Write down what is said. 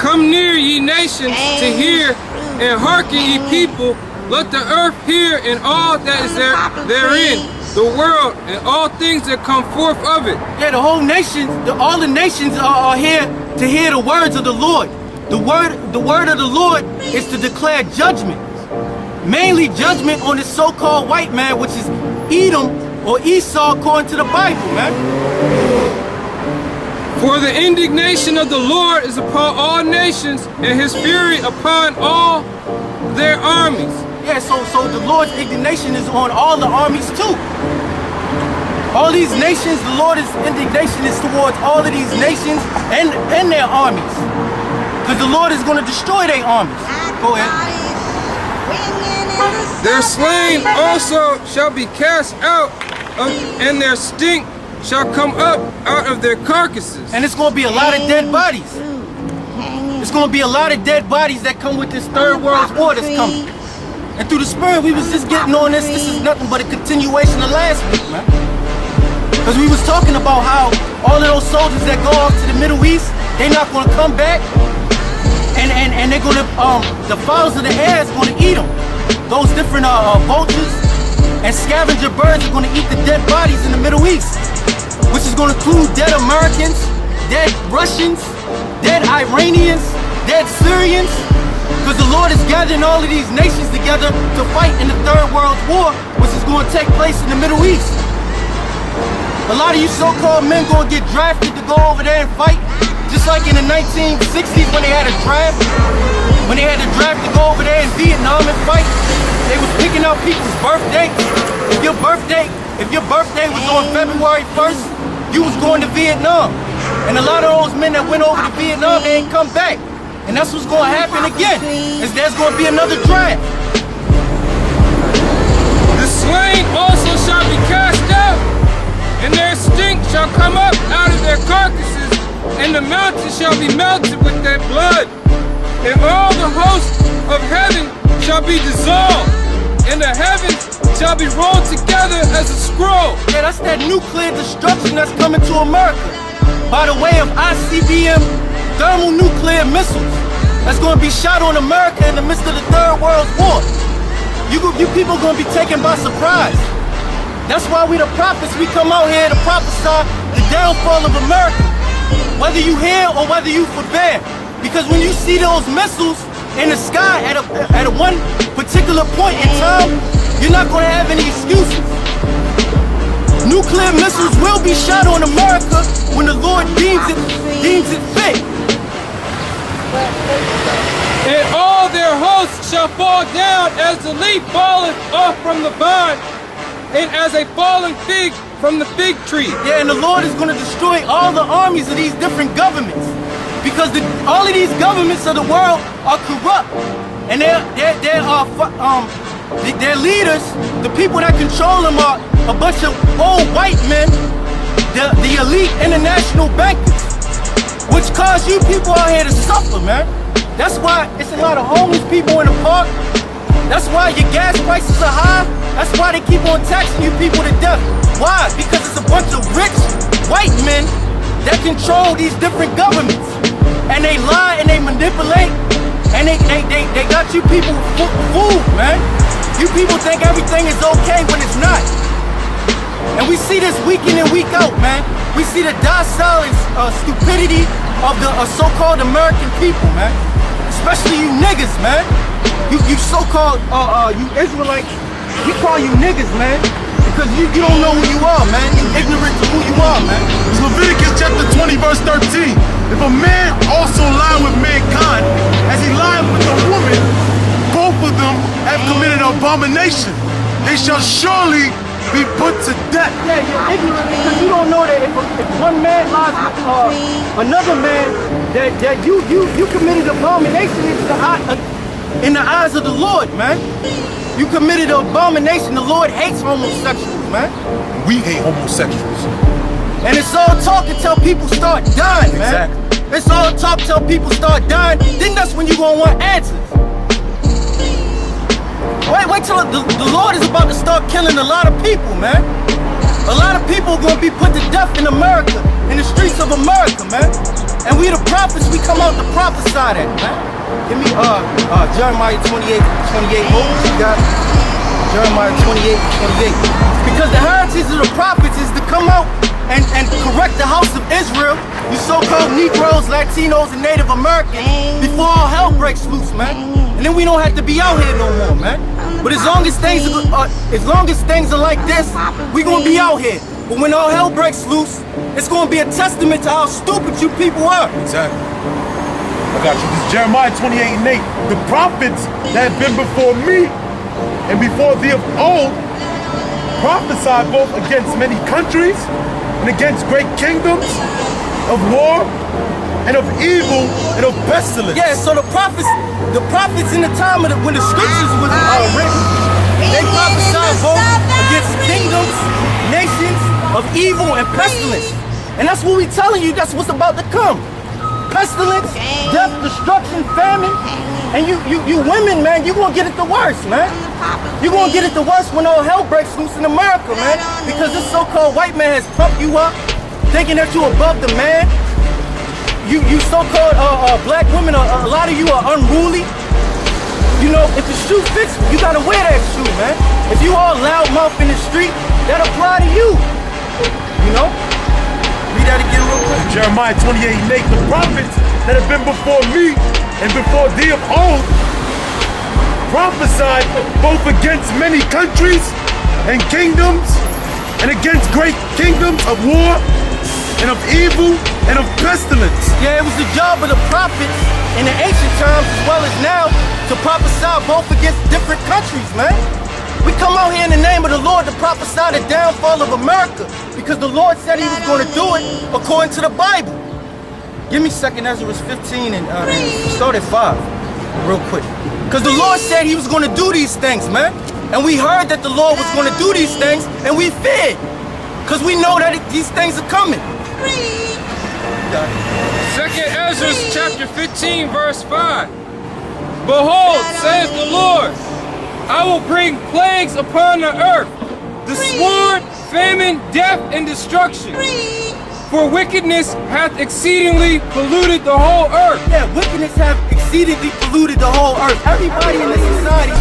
Come near, ye nations, to hear, and hearken, ye people. Let the earth hear, and all that is therein, the world, and all things that come forth of it. Yeah, the whole nation, all the nations are here to hear the words of the Lord. The word of the Lord is to declare judgment. Mainly judgment on this so-called white man, which is Edom or Esau according to the Bible, man. For the indignation of the Lord is upon all nations, and his fury upon all their armies. Yeah, so the Lord's indignation is on all the armies too. All these nations, the Lord's indignation is towards all of these nations and their armies. Because the Lord is going to destroy their armies. Go ahead. Their slain also shall be cast out, and their stink shall come up out of their carcasses. And it's going to be a lot of dead bodies. It's going to be a lot of dead bodies that come with this third world war that's coming. And through the Spirit, we was just getting on this. This is nothing but a continuation of last week, man. Because we was talking about how all of those soldiers that go off to the Middle East, they're not going to come back. And they're going to, the fowls of the air is going to eat them. Those different vultures and scavenger birds are going to eat the dead bodies in the Middle East, which is going to include dead Americans, dead Russians, dead Iranians, dead Syrians, because the Lord is gathering all of these nations together to fight in the Third World War, which is going to take place in the Middle East. A lot of you so-called men going to get drafted to go over there and fight, just like in the 1960s when they had a draft. When they had a draft to go over there in Vietnam and fight, they was picking out people's birthdays. If your birthday was on February 1st, you was going to Vietnam. And a lot of those men that went over to Vietnam, they ain't come back. And that's what's going to happen again, is there's going to be another draft. The slain also shall be cast out, and their stink shall come up out of their carcasses, and the mountains shall be melted with their blood. And all the hosts of heaven shall be dissolved, and the heavens shall be rolled together as a scroll. Yeah, that's that nuclear destruction that's coming to America by the way of ICBM thermonuclear missiles that's going to be shot on America in the midst of the Third World War. You people are going to be taken by surprise. That's why we the prophets, we come out here to prophesy the downfall of America, whether you hear or whether you forbear. Because when you see those missiles in the sky at a one particular point in time, you're not going to have any excuses. Nuclear missiles will be shot on America when the Lord deems it fit. And all their hosts shall fall down as the leaf falleth off from the vine, and as a falling fig from the fig tree. Yeah, and the Lord is going to destroy all the armies of these different governments. Because all of these governments of the world are corrupt, and their leaders, the people that control them, are a bunch of old white men, the elite international bankers, which cause you people out here to suffer, man. That's why it's a lot of homeless people in the park. That's why your gas prices are high. That's why they keep on taxing you people to death. Why? Because it's a bunch of rich white men that control these different governments. And they lie and they manipulate, and they got you people fooled, man. You people think everything is okay when it's not. And we see this week in and week out, man. We see the docile stupidity of the so-called American people, man. Especially you niggas, man. You so-called, you Israelites, we call you niggas, man. Because you don't know who you are, man. You ignorant to who you are, man. It's Leviticus chapter 20, verse 13. If a man also lie with mankind, as he lied with a woman, both of them have committed an abomination. They shall surely be put to death. Yeah, you're ignorant because you don't know that if one man lies with another man, that you committed abomination in the eyes of the Lord, man. You committed an abomination. The Lord hates homosexuals, man. We hate homosexuals. And it's all talk until people start dying, man. Exactly. It's all talk till people start dying. Then that's when you gonna want answers. Wait till the Lord is about to start killing a lot of people, man. A lot of people are gonna be put to death in America, in the streets of America, man. And we the prophets, we come out to prophesy that, man. Give me Jeremiah 28. What you got? Jeremiah 28. Because the heritage of the prophets is to come out and correct the house of Israel, you so-called Negroes, Latinos, and Native Americans, before all hell breaks loose, man. And then we don't have to be out here no more, man. But as long as things are like this, we gonna be out here. But when all hell breaks loose, it's gonna be a testament to how stupid you people are. Exactly. I got you. This is Jeremiah 28:8. The prophets that have been before me and before thee of old prophesied both against many countries and against great kingdoms of war and of evil and of pestilence. Yeah, so the prophets in the time of when the scriptures was written, they prophesied both against kingdoms, nations of evil and pestilence. And that's what we telling you, that's what's about to come. Pestilence, death, destruction, famine. And you women, man, you gonna get it the worst, man. You gonna get it the worst when all hell breaks loose in America, man. Because this so-called white man has pumped you up, thinking that you above the man. You so-called black women, a lot of you are unruly. You know, if the shoe fits, you gotta wear that shoe, man. If you all loudmouth in the street, that apply to you. You know? Read that again real quick. Jeremiah 28:8, the prophets that have been before me and before thee of old prophesied both against many countries and kingdoms and against great kingdoms of war and of evil and of pestilence. Yeah, it was the job of the prophets in the ancient times as well as now to prophesy both against different countries, man. We come out here in the name of the Lord to prophesy the downfall of America because the Lord said he was going to do it according to the Bible. Give me 2nd Ezra 15 and start at 5 real quick. Because the Lord said he was going to do these things, man. And we heard that the Lord was going to do these things and we feared. Because we know that these things are coming. 2nd Ezra chapter 15 verse 5. Behold, saith the Lord, I will bring plagues upon the earth, the sword, famine, death, and destruction. For wickedness hath exceedingly polluted the whole earth. Yeah, wickedness hath exceedingly polluted the whole earth. Everybody in this society